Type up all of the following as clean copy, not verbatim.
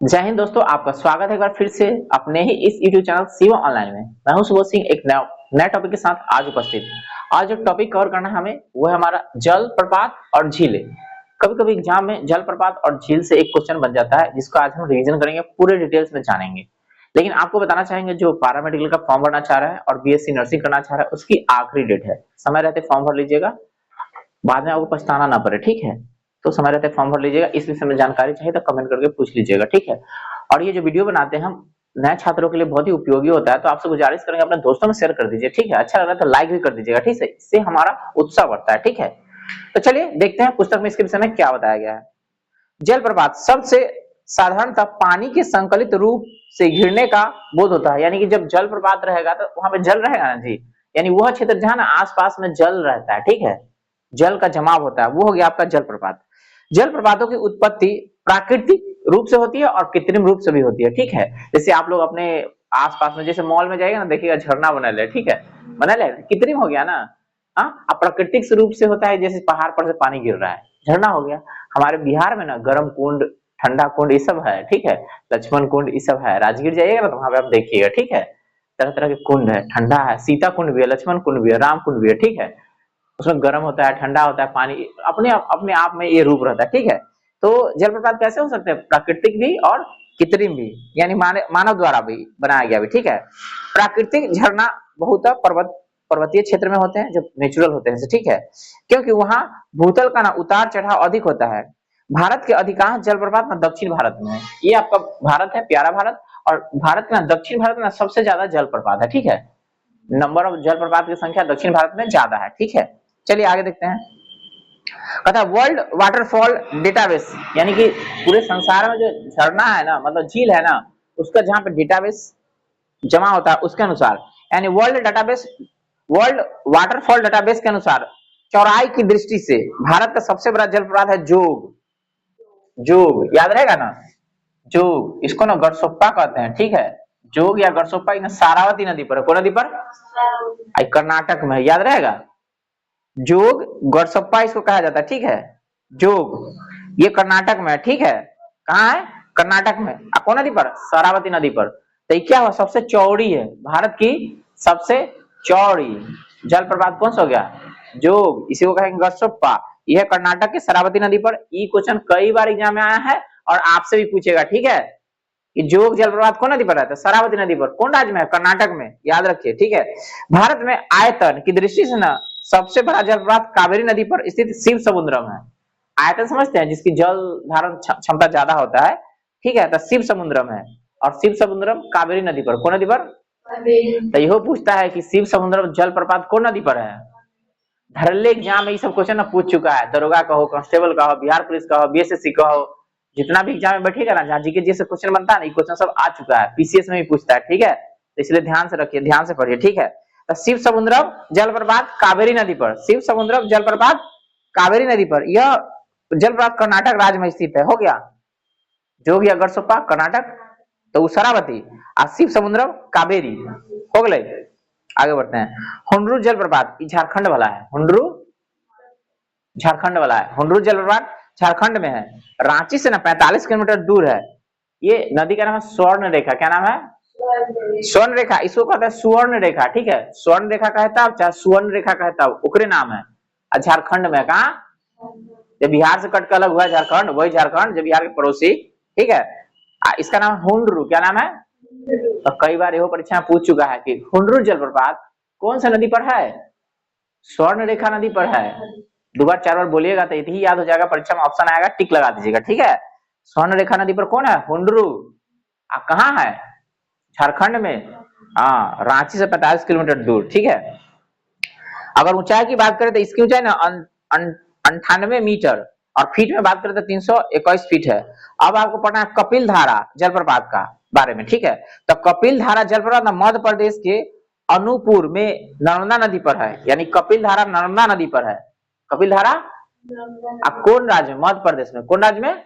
जय हिंद दोस्तों, आपका स्वागत है एक बार फिर से अपने ही इस YouTube चैनल शिव ऑनलाइन में। मैं हूं सुबोध सिंह, एक नए टॉपिक के साथ आज उपस्थित। आज जो टॉपिक कवर करना है हमें वो है हमारा जल प्रपात और झीलें। कभी-कभी एग्जाम में जल प्रपात और झील से एक क्वेश्चन बन जाता है, जिसको आज हम रिवीजन करेंगे, पूरे डिटेल्स में जानेंगे। लेकिन आपको बताना चाहेंगे, जो पैरा मेडिकल का फॉर्म भरना चाह रहा है और बीएससी नर्सिंग करना चाह रहा है, उसकी आखिरी डेट है। समय रहते फॉर्म भर लीजिएगा, बाद में आपको पछताना ना पड़े, ठीक है। तो समय रहते फॉर्म भर लीजिएगा। इस विषय में जानकारी चाहिए तो कमेंट करके पूछ लीजिएगा, ठीक है। और ये जो वीडियो बनाते हैं हम नए छात्रों के लिए बहुत ही उपयोगी होता है, तो आपसे गुजारिश करेंगे अपने दोस्तों में शेयर कर दीजिए, ठीक है। अच्छा लग रहा है तो लाइक भी कर दीजिएगा, ठीक है। इससे हमारा उत्साह बढ़ता है, ठीक है। तो चलिए देखते हैं पुस्तक में इसके विषय में क्या बताया गया है। जलप्रपात शब्द से साधारणतः पानी के संकलित रूप से घिरने का बोध होता है। यानी कि जब जलप्रपात रहेगा तो वहां पे जल रहेगा ना जी, यानी वह क्षेत्र जहां ना आसपास में जल रहता है, ठीक है, जल का जमाव होता है, वो हो गया आपका जलप्रपात। जलप्रपातों की उत्पत्ति प्राकृतिक रूप से होती है और कृत्रिम रूप से भी होती है, ठीक है। जैसे आप लोग अपने आसपास में, जैसे मॉल में जाएगा ना, देखिएगा झरना बनल है, ठीक है, बनल है, कृत्रिम हो गया ना। हाँ, अब प्राकृतिक रूप से होता है, जैसे पहाड़ पर से पानी गिर रहा है, झरना हो गया। हमारे बिहार में ना गर्म कुंड, ठंडा कुंड, ये सब है, ठीक है। लक्ष्मण कुंड, ये सब है। राजगीर जाइएगा ना तो वहां पे आप देखिएगा, ठीक है, तरह तरह के कुंड है, ठंडा है, सीता कुंड भी है, लक्ष्मण कुंड भी है, राम कुंड भी है, ठीक है। उसमें गर्म होता है, ठंडा होता है पानी, अपने आप में ये रूप रहता है, ठीक है। तो जलप्रपात कैसे हो सकते हैं? प्राकृतिक भी और कृत्रिम भी, यानी मानव द्वारा भी बनाया गया भी, ठीक है। प्राकृतिक झरना बहुत पर्वतीय क्षेत्र में होते हैं, जो नेचुरल होते हैं, ठीक है, क्योंकि वहां भूतल का ना उतार चढ़ाव अधिक होता है। भारत के अधिकांश जलप्रपात ना दक्षिण भारत में है। ये आपका भारत है, प्यारा भारत, और भारत के ना दक्षिण भारत में सबसे ज्यादा जलप्रपात है, ठीक है। नंबर ऑफ जलप्रपात की संख्या दक्षिण भारत में ज्यादा है, ठीक है। चलिए आगे देखते हैं। कहता वर्ल्ड वाटरफॉल डेटाबेस, यानी कि पूरे संसार में जो झरना है ना, मतलब झील है ना, उसका जहां पे डेटाबेस जमा होता है उसके अनुसार, यानी वर्ल्ड वाटरफॉल डेटाबेस के अनुसार चौड़ाई की दृष्टि से भारत का सबसे बड़ा जलप्रपात है जोग। जोग याद रहेगा ना, जोग, इसको ना गढ़सोप्पा कहते हैं, ठीक है। जोग या गढ़सोप्पा सारावती नदी पर है। कौन नदी पर? कर्नाटक में, याद रहेगा। जोग गढ़सप्पा इसको कहा जाता है, ठीक है। जोग ये कर्नाटक में है, ठीक है। कहाँ है? कर्नाटक में। कौन नदी पर? शरावती नदी पर। तो ये क्या हुआ? सबसे चौड़ी है, भारत की सबसे चौड़ी जलप्रपात कौन सा हो गया? जोग, इसी को कहेंगे गढ़सप्पा। यह कर्नाटक के शरावती नदी पर। ये क्वेश्चन कई बार एग्जाम में आया है और आपसे भी पूछेगा, ठीक है। कि जोग जलप्रपात कौन नदी पर रहता है? शरावती नदी पर। कौन राज्य में है? कर्नाटक में, याद रखिए, ठीक है। भारत में आयतन की दृष्टि से ना सबसे बड़ा जलप्रपात कावेरी नदी पर स्थित शिव समुद्रम है। आयतन समझते हैं, जिसकी जल धारण क्षमता ज्यादा होता है, ठीक है, तो शिव समुद्रम है। और शिव समुद्रम कावेरी नदी पर। कौन नदी पर? तो यहो पूछता है कि शिव समुद्रम जलप्रपात कौन नदी पर है। धरल्ले एग्जाम में ये सब क्वेश्चन ना पूछ चुका है। दरोगा का हो, कांस्टेबल का हो, बिहार पुलिस का हो, बीएसएससी का हो, जितना भी एग्जाम में बैठेगा ना, जहाँ जीके जैसे क्वेश्चन बनता है ना, ये क्वेश्चन सब आ चुका है, पीसीएस में भी पूछता है, ठीक है। तो इसलिए ध्यान से रखिए, ध्यान से पढ़िए, ठीक है। तो शिव समुद्रम जलप्रपात कावेरी नदी पर, शिव समुद्रम जलप्रपात कावेरी नदी पर। यह जलप्रपात कर्नाटक राज्य में स्थित है, हो गया। जोग या गढ़सप्पा कर्नाटक, तो शरावती, और शिव समुद्रम कावेरी, हो गए। आगे बढ़ते हैं। हुंडरू जलप्रपात झारखंड वाला है। हुंडरू झारखंड वाला है। हुंडरू जलप्रपात झारखंड में है। रांची से ना 45 किलोमीटर दूर है। ये नदी का नाम है स्वर्ण रेखा। क्या नाम है? स्वर्ण रेखा। इसको कहता है सुवर्ण रेखा, ठीक है। स्वर्ण रेखा कहता है, चाहे सुवर्ण रेखा कहता है, ओकरे नाम है। झारखंड में, कहा? जब बिहार से कट कर अलग हुआ झारखंड, वही झारखंड जो बिहार के पड़ोसी, ठीक है। इसका नाम हुंडरू। क्या नाम है? तो कई बार यह परीक्षा में पूछ चुका है कि हुंडरू जलप्रपात कौन सा नदी पर है? स्वर्ण रेखा नदी पर है। दो बार चार बार बोलिएगा तो यही याद हो जाएगा। परीक्षा में ऑप्शन आएगा, टिक लगा दीजिएगा, ठीक है। स्वर्ण रेखा नदी पर कौन है? हुंडरू। कहाँ है? झारखंड में। हाँ, रांची से 45 किलोमीटर दूर, ठीक है। अगर ऊंचाई की बात करें तो इसकी ऊंचाई ना 98 मीटर, और फीट में बात करें तो 321 फीट है। अब आपको पढ़ना है कपिल धारा जलप्रपात का बारे में, ठीक है। तो कपिल धारा जलप्रपात ना मध्य प्रदेश के अनूपपुर में नर्मदा नदी पर है। यानी कपिल धारा नर्मदा नदी पर है। कपिल धारा कौन राज्य में? मध्य प्रदेश में। कौन राज्य में?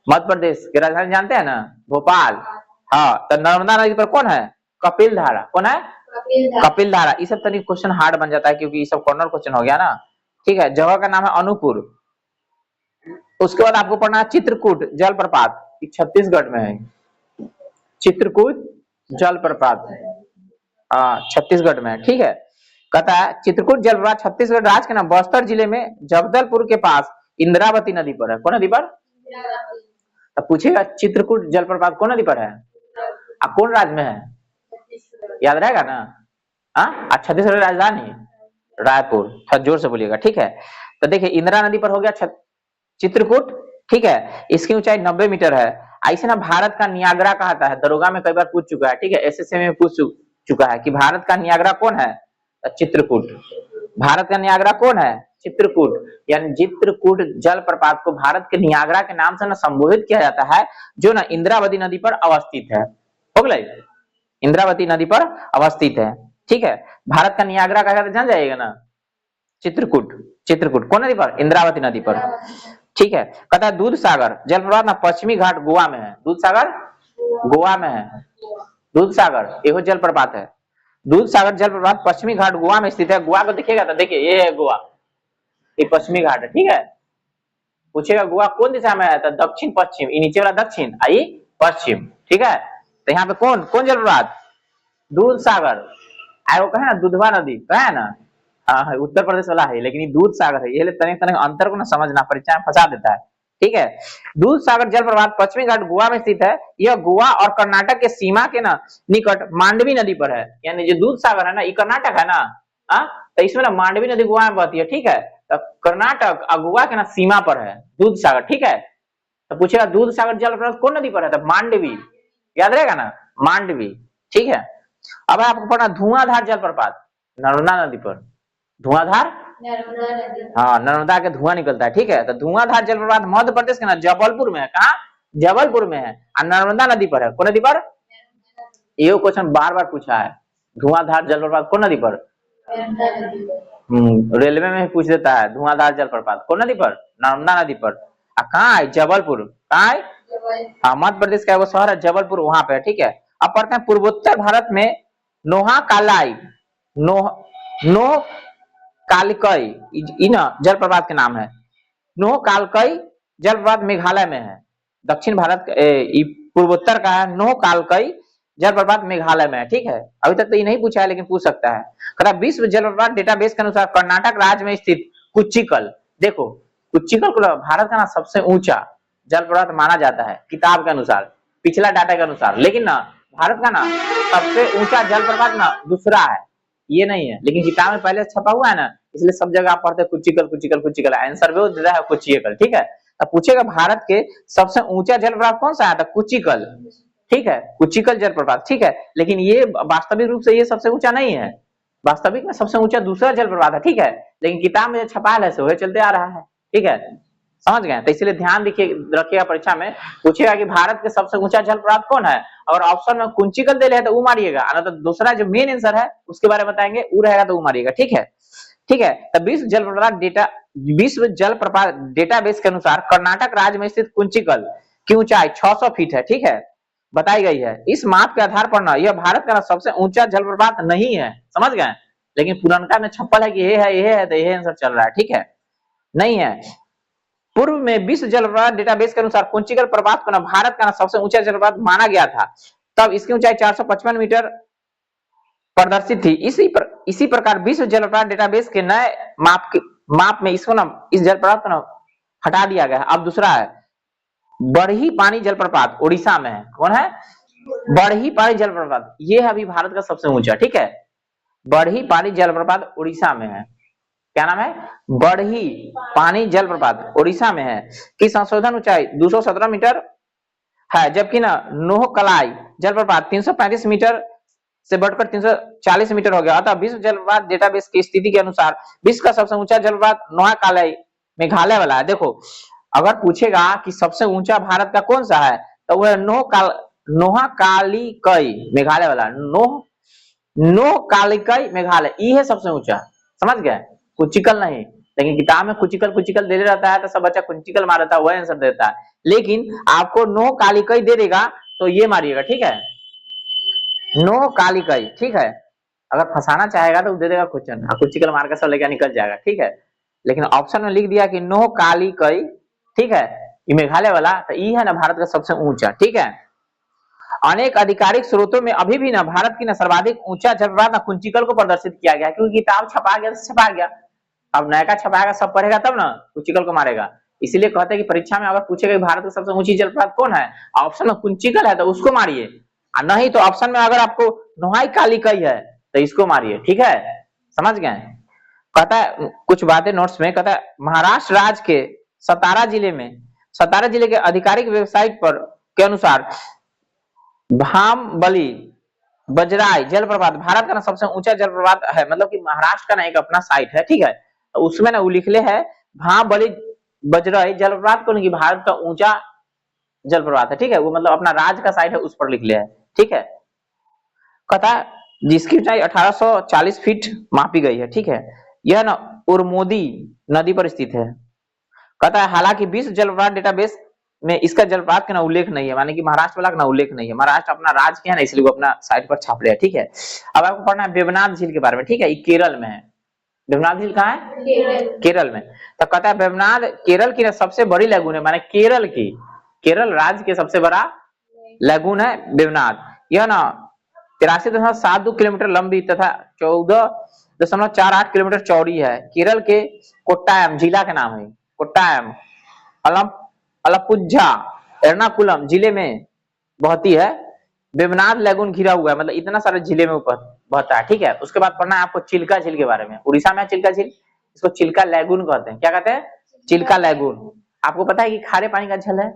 मध्य प्रदेश की राजधानी जानते हैं ना, भोपाल। हाँ, तो नर्मदा नदी पर कौन है? कपिल धारा। कौन है? कपिल धारा। ये सब तरीके क्वेश्चन हार्ड बन जाता है, क्योंकि ये सब कॉर्नर क्वेश्चन हो गया ना, ठीक है। जगह का नाम है अनूपपुर। उसके बाद आपको पढ़ना है चित्रकूट जलप्रपात। कि छत्तीसगढ़ में है। चित्रकूट जलप्रपात छत्तीसगढ़ में है, ठीक है। कहता है चित्रकूट जलप्रपात छत्तीसगढ़ राज्य के ना बस्तर जिले में जगदलपुर के पास इंद्रावती नदी पर है। कौन नदी पर? तो पूछेगा चित्रकूट जलप्रपात कौन नदी पर है, कौन राज्य में है, याद रहेगा ना। छत्तीसगढ़ राजधानी रायपुर, थोड़ा जोर से बोलिएगा, ठीक है। तो देखिए इंदिरा नदी पर हो गया चित्रकूट, ठीक है। इसकी ऊंचाई 90 मीटर है। ऐसे ना भारत का नियाग्रा कहता है, दरोगा में कई बार पूछ चुका है, ठीक है, एसएससी में पूछ चुका है कि भारत का नियाग्रा कौन है, चित्रकूट। भारत का नियाग्रा कौन है, चित्रकूट। यानी चित्रकूट जलप्रपात को भारत के नियाग्रा के नाम से ना संबोधित किया जाता है, जो ना इंद्रावती नदी पर अवस्थित है। हो गया, इंद्रावती नदी पर अवस्थित है, ठीक है। भारत का नियाग्रा कहा जाता है, जान जाइएगा ना, चित्रकूट। चित्रकूट कौन नदी पर, इंद्रावती नदी पर, ठीक है। कहता है दूध सागर जलप्रपात ना पश्चिमी घाट गोवा में है। दूध सागर गोवा में है, दूध सागर यह जलप्रपात है। दूध सागर जलप्रपात पश्चिमी घाट गोवा में स्थित है। गोवा को देखिएगा तो देखिए ये है गोवा, ये पश्चिमी घाट है, ठीक है। पूछेगा गोवा कौन दिशा में है, तो दक्षिण पश्चिम, नीचे वाला दक्षिण आई पश्चिम, ठीक है। तो यहाँ पे कौन कौन जलप्रपात, दूध सागर। वो कहे ना दुधवा नदी, कहे ना, उत्तर प्रदेश वाला है, लेकिन ये दूध सागर है। ये तनिक तनिक अंतर को ना समझना, परीक्षा में फंसा देता है, ठीक है। दूध सागर जलप्रपात पश्चिमी घाट गोवा में स्थित है। यह गोवा और कर्नाटक के सीमा के ना निकट मांडवी नदी पर है। यानी जो दूध सागर है ना, ये कर्नाटक है ना, तो इसमें ना मांडवी नदी गोवा में बहती है, ठीक है। तो कर्नाटक और गोवा के ना सीमा पर है दूध सागर, ठीक है। तो पूछेगा दूध सागर जलप्रपात कौन नदी पर है, तो मांडवी, याद रहेगा ना, मांडवी, ठीक है। अब आपको पढ़ना धुआंधार जलप्रपात नर्मदा नदी पर। धुआंधार, नर्मदा के धुआं निकलता है, ठीक है। तो धुआंधार जलप्रपात मध्य प्रदेश के ना जबलपुर में है। कहा, जबलपुर में है, और नर्मदा नदी पर है। कौन नदी पर, ये क्वेश्चन बार बार पूछा है, धुआंधार जलप्रपात कौन नदी पर, रेलवे में पूछ देता है, धुआंधार जलप्रपात कौन नदी पर, नर्मदा नदी पर। कहाँ है, जबलपुर, कहाँ है, मध्य प्रदेश का वो शहर है जबलपुर, वहां पे, ठीक है। अब पढ़ते हैं पूर्वोत्तर भारत में नोहा कालाई नोह कालकई जलप्रपात के नाम है। नोह कालकई जलप्रपात मेघालय में है। दक्षिण भारत पूर्वोत्तर का है, नोह कालकई जलप्रपात मेघालय में है, ठीक है। अभी तक तो ये नहीं पूछा है, लेकिन पूछ सकता है। कहता विश्व जलप्रपात डेटाबेस के अनुसार कर्नाटक राज्य में स्थित कुच्चिकल, देखो कुच्चिकल को भारत का ना सबसे ऊंचा जलप्रपात माना जाता है किताब के अनुसार, पिछला डाटा के अनुसार। लेकिन ना भारत का ना सबसे ऊंचा जलप्रपात ना दूसरा है, ये नहीं है, लेकिन किताब में पहले छपा हुआ है ना, इसलिए सब जगह आप पढ़ते कुच्चिकल कुच्चिकल कुच्चिकल, आंसर भी दे रहा है कुच्चिकल, ठीक है। अब पूछेगा भारत के सबसे ऊंचा जलप्रपात कौन सा है, तो कुच्चिकल, ठीक है, कुच्चिकल जलप्रपात, ठीक है। लेकिन ये वास्तविक रूप से ये सबसे ऊंचा नहीं है, वास्तविक में सबसे ऊंचा दूसरा जलप्रपात है, ठीक है। लेकिन किताब में छपा है वह चलते आ रहा है, ठीक है, समझ गए। तो इसलिए ध्यान रखिएगा, परीक्षा में पूछेगा कि भारत के सबसे ऊंचा जलप्रपात कौन है, और ऑप्शन में कुंचिकल दे रहे तो वो मारिएगा, तो दूसरा जो मेन आंसर है उसके बारे में बताएंगे, वो रहेगा तो वो मारिएगा, ठीक है, ठीक है। तो विश्व जलप्रपात डेटाबेस के अनुसार कर्नाटक राज्य में स्थित कुंचिकल की ऊंचाई 600 फीट है, ठीक है, बताई गई है। इस माप के आधार पर ना यह भारत का सबसे ऊंचा जलप्रपात नहीं है, समझ गए। लेकिन पुरानका में छप्पल है कि ये है तो ये आंसर चल रहा है, ठीक है, नहीं है। पूर्व में विश्व जलप्रपात डेटाबेस के अनुसार कुंचिकल प्रपात को ना भारत का सबसे ऊंचा जलप्रपात माना गया था, तब इसकी ऊंचाई 455 मीटर प्रदर्शित थी। इसी प्रकार विश्व जलप्रपात डेटाबेस के नए माप में इसको ना इस जलप्रपात को ना हटा दिया गया है। अब दूसरा है बरही पानी जलप्रपात, उड़ीसा में है। कौन है, बरही पानी जलप्रपात, ये है अभी भारत का सबसे ऊंचा, ठीक है। बरही पानी जलप्रपात उड़ीसा में है। क्या नाम है, बरही पानी जलप्रपात उड़ीसा में है, की संशोधन ऊंचाई 217 मीटर है। जबकि ना नोहकलाई जलप्रपात 335 मीटर से बढ़कर 340 मीटर हो गया। अतः विश्व जलप्रपात डेटाबेस की स्थिति के अनुसार विश्व का सबसे ऊंचा जलप्रपात नोहकालाई मेघालय वाला है। देखो अगर पूछेगा कि सबसे ऊंचा भारत का कौन सा है, तो वह नोहकालिकई मेघालय वाला, नोहकालिकई मेघालय, ये है सबसे ऊंचा, समझ गए, कुचिकल नहीं। लेकिन किताब में कुचिकल दे रहता है तो सब बच्चा कुचिकल मारता है, वह आंसर देता है। लेकिन आपको नोहकालिकई दे देगा तो ये मारिएगा, ठीक है, नोहकालिकई, ठीक है। अगर फंसाना चाहेगा तो दे देगा क्वेश्चन, कुचिकल मार कर सब लेकर निकल जाएगा, ठीक है। लेकिन ऑप्शन में लिख दिया कि नोहकालिकई, ठीक है, ये मेघालय वाला, तो ये है ना भारत का सबसे ऊंचा, ठीक है। अनेक आधिकारिक स्रोतों में अभी भी ना भारत की ना सर्वाधिक ऊंचा जलप्रपात ना कुंचिकल को प्रदर्शित किया गया, क्योंकि किताब छपा गया तो छपा गया, अब नया का छपाएगा सब पढ़ेगा तब ना कुंचिकल को मारेगा। इसीलिए कहते हैं कि परीक्षा में अगर पूछेगा भारत की सबसे ऊंची जलप्रपात कौन है, ऑप्शन में कुंचिकल है तो उसको मारिए, नहीं तो ऑप्शन में अगर आपको नोहाई काली कई है तो इसको मारिए, ठीक है, समझ गए। कहता है कुछ बातें नोट्स में, कहता है महाराष्ट्र राज्य के सतारा जिले के आधिकारिक वेबसाइट पर के अनुसार भामबली बजराई जलप्रपात भारत का ना सबसे ऊंचा जलप्रपात है, मतलब कि महाराष्ट्र का ना एक अपना साइट है, ठीक है, तो उसमें ना वो लिखले है भामबली बजराई जलप्रपात को नहीं, भारत का ऊंचा जलप्रपात है, ठीक है, वो मतलब अपना राज्य का साइट है उस पर लिख लिया है, ठीक है। कहता जिसकी ऊंचाई 1840 फीट मापी गई है, ठीक है, यह ना उर्मोदी नदी पर स्थित है। कहता है हालांकि विश्व जलप्रपात डेटाबेस में इसका जलप्रपात का ना उल्लेख नहीं है, माने कि महाराष्ट्र वाला का ना उल्लेख नहीं है, महाराष्ट्र अपना राज्य के है ना, इसलिए वो अपना साइट पर छाप लिया, ठीक है। अब आपको पढ़ना है वेवनाथ झील के बारे में, ठीक है, ये केरल में है। वेवनाथ झील कहाँ है? केरल में। तो कहता है वेवनाथ केरल की ना सबसे बड़ी लैगून है, माने केरल राज्य के सबसे बड़ा लैगून है वेवनाथ। यह ना 83.72 किलोमीटर लंबी तथा 14.48 किलोमीटर चौड़ी है। केरल के कोट्टायम जिला का नाम है, कोट्टायम अलपुझा एर्नाकुलम जिले में बहती है। वेवनाथ लैगून घिरा हुआ है, मतलब इतना सारे जिले में ऊपर बहता है, ठीक है। उसके बाद पढ़ना है आपको चिल्का झील के बारे में, उड़ीसा में है चिल्का झील, इसको चिल्का लैगून कहते हैं। क्या कहते हैं? चिल्का लैगून। आपको पता है कि खारे पानी का झील है,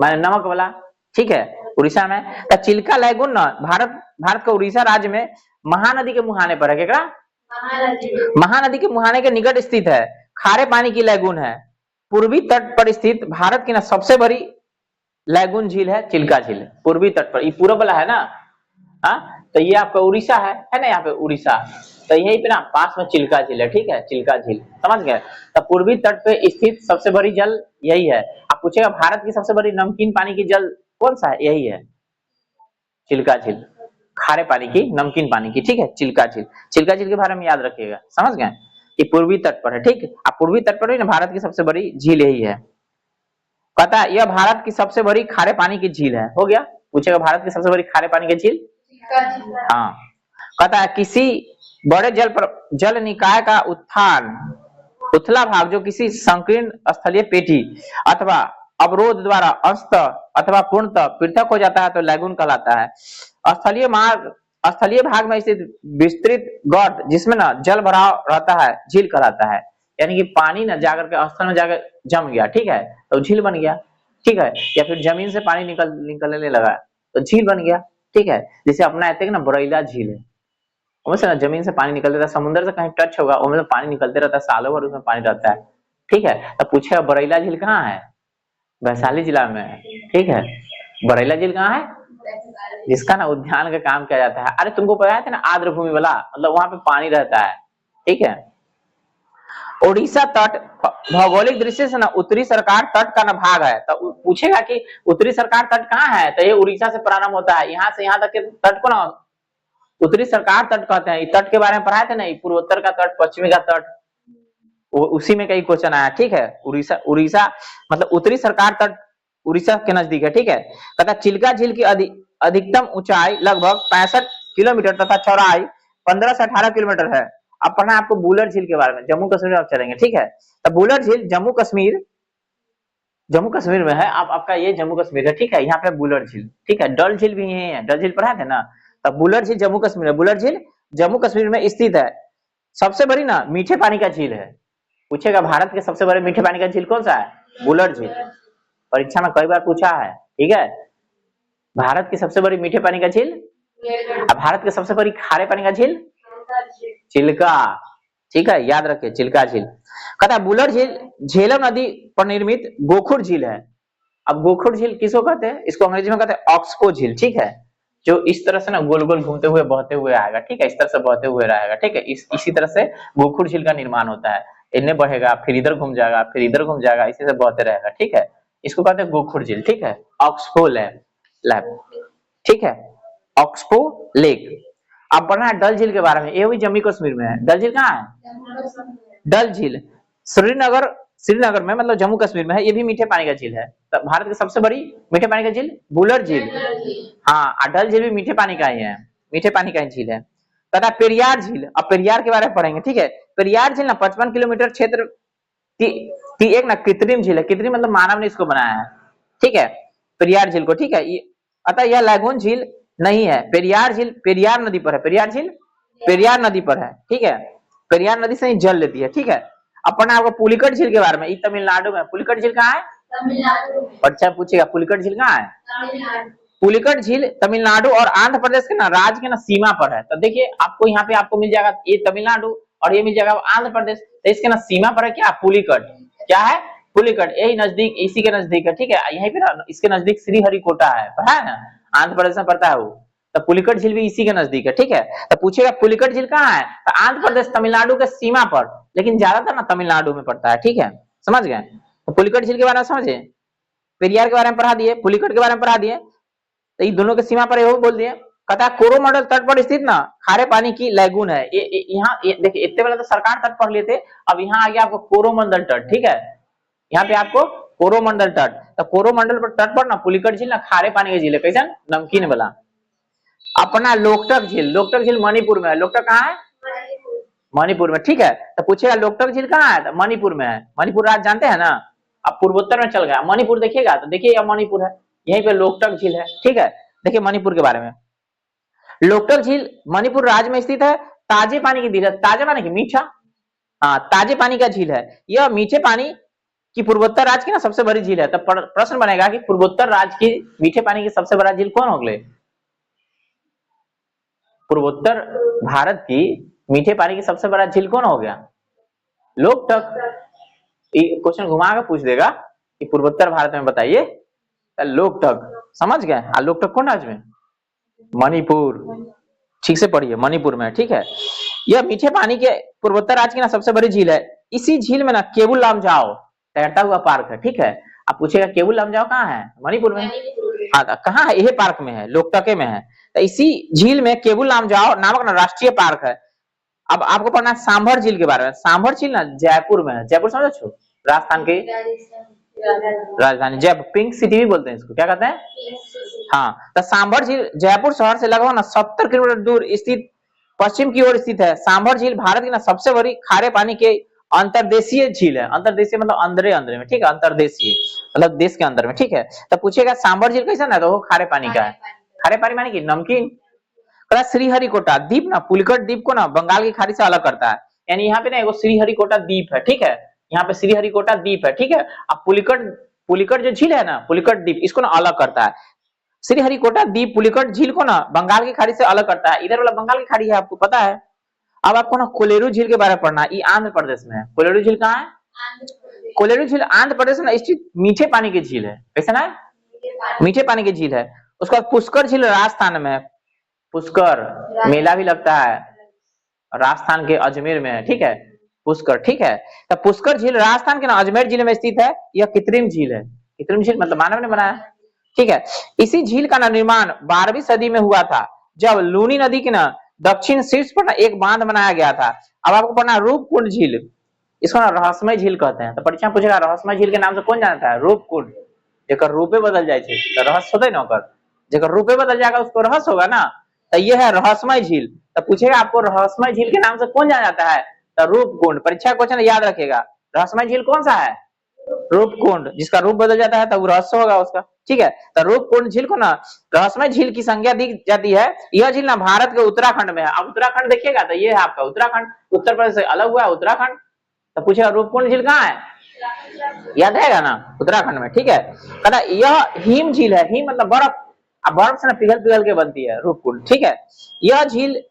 माने नमक वाला, ठीक है, उड़ीसा में। तो चिल्का लैगून ना भारत का उड़ीसा राज्य में महानदी के मुहाने पर है। क्या? महानदी के मुहाने के निकट स्थित है, खारे पानी की लैगून है। पूर्वी तट पर स्थित भारत की ना सबसे बड़ी लैगून झील है चिल्का झील, पूर्वी तट पर। ये पूर्व वाला है ना, तो ये आपका उड़ीसा है ना, यहाँ पे उड़ीसा, तो यही पे ना पास में चिल्का झील है, ठीक है, चिल्का झील, समझ गए। तो पूर्वी तट पे स्थित सबसे बड़ी जल यही है। आप पूछेगा भारत की सबसे बड़ी नमकीन पानी की जल कौन सा है, यही है चिल्का झील, खारे पानी की, नमकीन पानी की, ठीक है, चिल्का झील। चिल्का झील के बारे में याद रखिएगा, समझ गए, कि पूर्वी तट पर है, ठीक। अब पूर्वी तट पर ही ना भारत की सबसे बड़ी झील यही है। कहता है यह भारत की सबसे बड़ी खारे पानी की झील है, हो गया। पूछेगा भारत की सबसे बड़ी खारे पानी की झील, हाँ। कहता है किसी बड़े जल निकाय का उथला भाग जो किसी संकीर्ण स्थलीय पेटी अथवा अवरोध द्वारा अंशतः अथवा पूर्णतः पृथक हो जाता है तो लैगून कहलाता है। स्थलीय भाग में स्थित विस्तृत गर्त जिसमें ना जल भराव रहता है झील कहलाता है। यानी कि पानी ना जाकर के स्थल में जाकर जम गया, ठीक है, तो झील बन गया, ठीक है। या फिर जमीन से पानी निकलने लगा तो झील बन गया, ठीक है। जैसे अपना ऐसे ना बरैला झील है, उसमें ना जमीन से पानी निकलते रहता है, समुद्र से कहीं टच होगा उसमें तो पानी निकलते रहता है, सालों भर उसमें पानी रहता है, ठीक है। तो पूछे बरैला झील कहाँ है? वैशाली जिला में है, ठीक है। बरैला झील कहाँ है? जिसका ना उद्यान का काम किया जाता है। अरे तुमको पता है ना आर्द्र भूमि वाला, मतलब वहां पे पानी रहता है, ठीक है। उड़ीसा तट भौगोलिक दृष्टि से ना उत्तरी सरकार तट का ना भाग है। तो पूछेगा कि उत्तरी सरकार तट कहाँ है, तो ये उड़ीसा से प्रारंभ होता है, यहाँ से यहाँ तक के तट को ना उत्तरी सरकार तट कहते हैं। तट के बारे में पढ़ाए थे ना, पूर्वोत्तर का तट, पश्चिमी का तट, उसी में कई क्वेश्चन आया, ठीक है। उड़ीसा मतलब उत्तरी सरकार तट उड़ीसा के नजदीक है, ठीक है। कहता चिल्का झील की अधिकतम ऊंचाई लगभग 65 किलोमीटर तथा चौड़ाई 15 से 18 किलोमीटर है। अब पढ़ना आपको बुलर झील के बारे में, जम्मू कश्मीर में आप चलेंगे, ठीक है। तो बुलर झील जम्मू कश्मीर में है। आपका ये जम्मू कश्मीर है, ठीक है। यहाँ पे बुलर झील, ठीक है। डल झील भी यही है, डल झील पढ़ा थे ना, तो बुलर झील जम्मू कश्मीर है, बुलर झील जम्मू कश्मीर में स्थित है। सबसे बड़ी ना मीठे पानी का झील है। पूछेगा भारत के सबसे बड़े मीठे पानी का झील कौन सा है? बुलर झील, परीक्षा में कई बार पूछा है, ठीक है। भारत की सबसे बड़ी मीठे पानी का झील, अब भारत की सबसे बड़ी खारे पानी का झील चिल्का, ठीक है, याद रखिए चिल्का झील। कहता है बुलर झील झेलम नदी पर निर्मित गोखुर झील है। अब गोखुर झील किसको कहते हैं? इसको अंग्रेजी में कहते हैं ऑक्सबो झील, ठीक है, जो इस तरह से ना गोल गोल घूमते हुए बहते हुए आएगा, ठीक है, इस तरह से बहते हुए रहेगा, ठीक है। इसी तरह से गोखुर झील का निर्माण होता है, इन्हें बढ़ेगा फिर इधर घूम जाएगा फिर इधर घूम जाएगा, इसी से बहते रहेगा, ठीक है। इसको कहते हैं गोखुर झील, ठीक है, ऑक्सबो लैब, ठीक है, ऑक्सबो लेक। अब पढ़ना है डल झील के बारे में, ये भी जम्मू कश्मीर में है। डल झील कहाँ है? डल झील श्रीनगर श्रीनगर में मतलब जम्मू कश्मीर में है, ये भी मीठे पानी का झील है। तो भारत की सबसे बड़ी मीठे पानी का झील बुलर झील। हाँ, डल झील भी मीठे पानी का ही है, मीठे पानी का ही झील है। तथा पेरियार झील, अब पेरियार के बारे में पढ़ेंगे, ठीक है। पेरियार झील ना 55 किलोमीटर क्षेत्र की एक ना कृत्रिम झील है। कृत्रिम मतलब मानव ने इसको बनाया है, ठीक है, पेरियार झील को, ठीक है। अतः यह लैगून झील नहीं है। पेरियार झील पेरियार नदी पर है, पेरियार झील पेरियार नदी पर है, ठीक है। पेरियार नदी से ही जल लेती है, ठीक है। अपन आपको पुलिकट झील के बारे में, तमिलनाडु में पुलिकट झील कहाँ है? तमिलनाडु। अच्छा पूछेगा पुलिकट झील कहाँ है? तमिलनाडु। पुलिकट झील तमिलनाडु और आंध्र प्रदेश के ना राज्य के ना सीमा पर है। तो देखिए आपको यहाँ पे आपको मिल जाएगा ये तमिलनाडु और ये मिल जाएगा आंध्र प्रदेश। तो इसके ना सीमा पर है क्या? पुलिकट। क्या है? पुलिकट। यही नजदीक, इसी के नजदीक है, ठीक है। यहीं पे ना इसके नजदीक श्रीहरिकोटा है, पता है ना, आंध्र प्रदेश में पड़ता है वो। तो पुलिकट झील भी इसी के नजदीक है, ठीक है। तो पूछेगा पुलिकट झील कहाँ है? तो आंध्र प्रदेश तमिलनाडु के सीमा पर, लेकिन ज्यादातर ना तमिलनाडु में पड़ता है, ठीक है। समझ गए? तो पुलिकट झील के बारे में समझे, पेरियार के बारे में पढ़ा दिए, पुलिकट के बारे में पढ़ा दिए। तो ये दोनों के सीमा पर वो बोल दिए। कहता है कोरोमंडल तट पर स्थित ना खारे पानी की लैगून है। यहाँ देखिए इतने पहले तो सरकार तट पढ़ लिए थे, अब यहाँ आ गया आपको कोरोमंडल तट, ठीक है। यहाँ पे आपको कोरोमंडल तट, तो कोरोमंडल पर तट पर ना पुलिकट झील ना खारे पानी की झील है, कैसा नमकीन वाला। अपना लोकटक झील, लोकटक झील मणिपुर में है। लोकटक कहाँ है? मणिपुर में, ठीक है। तो पूछेगा लोकटक झील कहाँ है? तो मणिपुर में है। मणिपुर राज्य जानते हैं ना, अब पूर्वोत्तर में चल गया, मणिपुर देखिएगा तो देखिए यह मणिपुर है, यहीं पे लोकटक झील है, ठीक है। देखिए मणिपुर के बारे में, लोकटक झील मणिपुर राज्य में स्थित है। ताजे पानी की झील है, ताजे पानी की मीठा, हाँ ताजे पानी का झील है। यह मीठे पानी की पूर्वोत्तर राज्य की ना सबसे बड़ी झील है। तो प्रश्न बनेगा कि पूर्वोत्तर राज्य की मीठे पानी की सबसे बड़ा झील कौन होगले? पूर्वोत्तर भारत की मीठे पानी की सबसे बड़ा झील कौन हो गया? लोकटक। क्वेश्चन घुमा के पूछ देगा कि पूर्वोत्तर भारत में बताइए, लोकटक। समझ गए? लोकटक कौन राज्य में? मणिपुर। ठीक से पढ़िए, मणिपुर में, ठीक है। यह मीठे पानी के पूर्वोत्तर राज्य की ना सबसे बड़ी झील है। इसी झील में ना केबुल लामजाओ तैरता हुआ पार्क है, ठीक है। आप पूछेगा केबुल लामजाओ कहाँ है? मणिपुर में। हाँ कहाँ है? यह पार्क में है, लोकटके में है। तो इसी झील में केबुल लामजाओ नामक ना राष्ट्रीय पार्क है। अब आपको पढ़ना है सांभर झील के बारे में। सांभर झील ना जयपुर में है। जयपुर समझो छो, राजस्थान की राजधानी जयपुर, पिंक सिटी भी बोलते हैं इसको, क्या कहते हैं? हाँ, तो सांभर झील जयपुर शहर से लगभग 70 किलोमीटर दूर स्थित पश्चिम की ओर स्थित है। सांभर झील भारत की ना सबसे बड़ी खारे पानी के अंतरदेशीय झील है। अंतरदेशीय मतलब अंदर अंदर में, ठीक है, अंतरदेशीय मतलब देश के अंदर में, ठीक है। तो पूछेगा सांभर झील कैसा ना, तो वो खारे पानी का है। खारे पानी मानी की नमकीन। श्रीहरिकोटा द्वीप ना पुलिकट द्वीप को ना बंगाल की खाड़ी से अलग करता है। यानी यहाँ पे ना एगो श्रीहरिकोटा द्वीप है, ठीक है। यहाँ पे श्रीहरिकोटा द्वीप है, ठीक है। अब पुलिकट जो झील है ना, पुलिकट द्वीप, इसको ना अलग करता है। श्रीहरिकोटा द्वीप पुलिकट झील को ना बंगाल की खाड़ी से अलग करता है। इधर वाला बंगाल की खाड़ी है, आपको पता है। अब आपको ना कोलेरू झील के बारे में पढ़ना है। ये आंध्र प्रदेश में है। कोलेरू झील कहाँ है? कोलेरू झील आंध्र प्रदेश में स्थित मीठे पानी की झील है। कैसा ना है? मीठे पानी की झील है। उसका पुष्कर झील राजस्थान में है। पुष्कर मेला भी लगता है, राजस्थान के अजमेर में है, ठीक है, पुष्कर, ठीक है। तो पुष्कर झील राजस्थान के ना अजमेर जिले में स्थित है। यह कृत्रिम झील है। कृत्रिम झील मतलब मानव ने बनाया, ठीक है। इसी झील का ना निर्माण 12वीं सदी में हुआ था, जब लूनी नदी के ना दक्षिण शीर्ष पर ना एक बांध बनाया गया था। अब आपको पढ़ना रूपकुंड झील, इसको ना रहस्यमय झील कहते हैं। तो परीक्षा में पूछेगा रहस्यमय झील के नाम से कौन जानता है? रूपकुंड। जेकर रूपे बदल जाए तो रहस्य होता है ना, ओकर जेकर रूपे बदल जाएगा उसको रहस्य होगा ना। तो यह है रहस्यमय झील। तो पूछेगा आपको रहस्यमय झील के नाम से कौन जाना जाता है? तो रूपकुंड। परीक्षा क्वेश्चन याद रखेगा, रहस्यमय झील कौन सा है? रूपकुंड। जिसका रूप बदल जाता है तो वो रहस्य होगा उसका, ठीक है। तो रूपकुंड झील को ना रहस्यमय झील की संज्ञा दी जाती है। यह झील ना भारत के उत्तराखंड में है। अब उत्तराखंड देखिएगा तो ये है आपका उत्तराखंड, उत्तर प्रदेश से अलग हुआ है उत्तराखंड। तो पूछेगा रूपकुंड झील कहाँ है? याद रहेगा ना, उत्तराखंड में, ठीक है। कहता यह हिम झील है। हिम मतलब बर्फ, अब बर्फ से ना पिघल पिघल के बनती है रूपकुंड, ठीक है। यह झील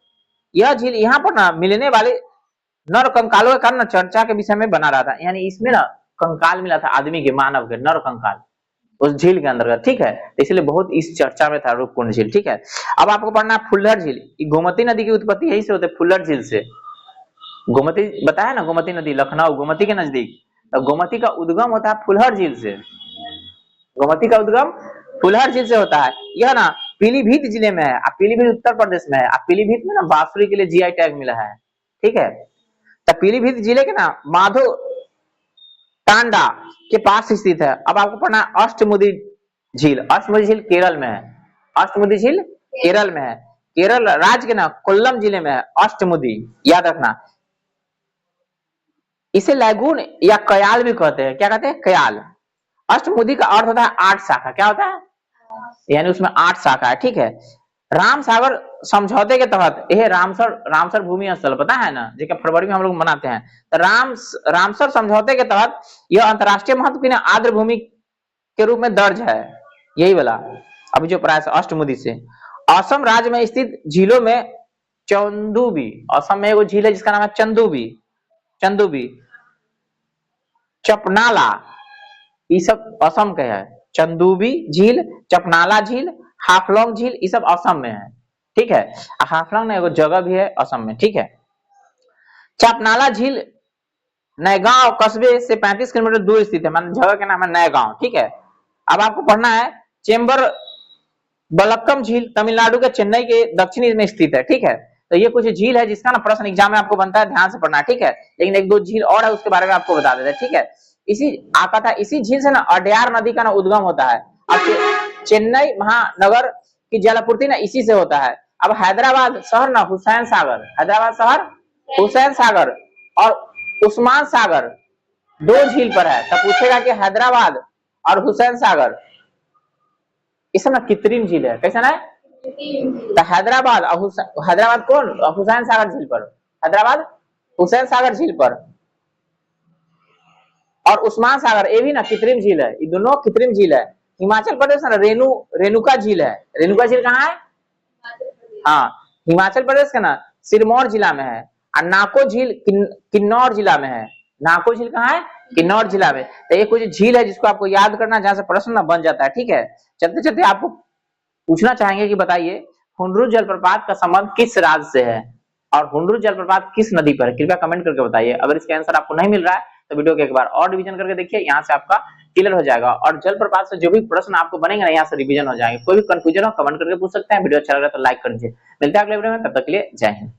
यहाँ पर ना मिलने वाले नर कंकालों के कारण चर्चा के विषय में बना रहा था। यानी इसमें ना कंकाल मिला था आदमी के, मानव के, नर कंकाल उस झील के अंदर, ठीक है। इसलिए बहुत इस चर्चा में था रूपकुंड झील, ठीक है। अब आपको पढ़ना फुल्लर झील। गोमती नदी की उत्पत्ति यही से होती है, फुल्लर झील से। गोमती बताया ना, गोमती नदी लखनऊ गोमती के नजदीक। तो गोमती का उद्गम होता है फुल्लर झील से। गोमती का उद्गम फुल्लर झील से होता है। यह ना पीलीभीत जिले में है। पीलीभीत उत्तर प्रदेश में है। पीलीभीत में ना बांसुरी के लिए जीआई टैग मिला है, ठीक है। तो पीलीभीत जिले के ना टांडा के पास स्थित है। अब आपको पढ़ना है अष्टमुदी झील। अष्टमुदी झील केरल में है। अष्टमुदी झील केरल में है। केरल राज्य के ना कोल्लम जिले में है अष्टमुदी, याद रखना। इसे लैगून या कयाल भी कहते हैं। क्या कहते हैं? कयाल। अष्टमुदी का अर्थ होता है 8 शाखा। क्या होता है? यानी उसमें 8 शाखा है, ठीक है। राम सागर समझौते के तहत यह रामसर भूमि स्थल पता है ना, जो फरवरी में हम लोग मनाते हैं। तो रामसर समझौते के तहत यह अंतरराष्ट्रीय महत्व की आर्द्र भूमि के रूप में दर्ज है, यही वाला अभी जो प्राय अष्टमुदी से। असम राज्य में स्थित झीलों में चंदुबी, असम में एगो झील है जिसका नाम है चंदुबी, चपनाला, ये सब असम के है। चंदुबी झील, चपनाला झील, हाफलंग झील, ये सब असम में है, ठीक है। हाफलंग ना एगो जगह भी है असम में, ठीक है। चपनाला झील नयगांव कस्बे से 35 किलोमीटर दूर स्थित है, मतलब जगह का नाम है नयगांव, ठीक है। अब आपको पढ़ना है चेंबर बलक्कम झील तमिलनाडु के चेन्नई के दक्षिणी में स्थित है, ठीक है। तो ये कुछ झील है जिसका ना प्रश्न एग्जाम में आपको बनता है, ध्यान से पढ़ना, ठीक है। लेकिन एक दो झील और है उसके बारे में आपको बता देते हैं, ठीक है। इसी झील से ना अडयार नदी का ना उद्गम होता है। अब चेन्नई महानगर की जलापूर्ति ना इसी से होता है। अब हैदराबाद शहर ना हैदराबाद शहर हुसैन सागर और उस्मान सागर 2 झील पर है। तो पूछेगा कि हैदराबाद और हुसैन सागर इस ना कृत्रिम झील है, कैसा है? तो हैदराबाद कौन? हुसैन सागर झील पर, हैदराबाद हुसैन सागर झील पर। और उस्मान सागर ये भी ना कृत्रिम झील है, ये दोनों कृत्रिम झील है। हिमाचल प्रदेश ना रेणुका झील है। रेणुका झील कहाँ है? हाँ, हिमाचल प्रदेश का ना सिरमौर जिला में है। और नाको झील किन्नौर जिला में है। नाको झील कहाँ है? किन्नौर जिला में। तो ये कुछ झील है जिसको आपको याद करना, जहां से प्रश्न ना बन जाता है, ठीक है। चलते चलते आपको पूछना चाहेंगे कि बताइए हुंडरू जलप्रपात का संबंध किस राज्य से है और हुंडरू जलप्रपात किस नदी पर है? कृपया कमेंट करके बताइए। अगर इसका आंसर आपको नहीं मिल रहा है तो वीडियो को एक बार और रिवीजन करके देखिए, यहाँ से आपका क्लियर हो जाएगा। और जलप्रपात से जो भी प्रश्न आपको बनेंगे ना, यहाँ से रिवीजन हो जाएंगे। कोई भी कंफ्यूजन हो कमेंट करके पूछ सकते हैं। वीडियो अच्छा लग रहा है तो लाइक कर दीजिए। मिलते हैं अगले वीडियो में, तब तक के लिए जय हिंद।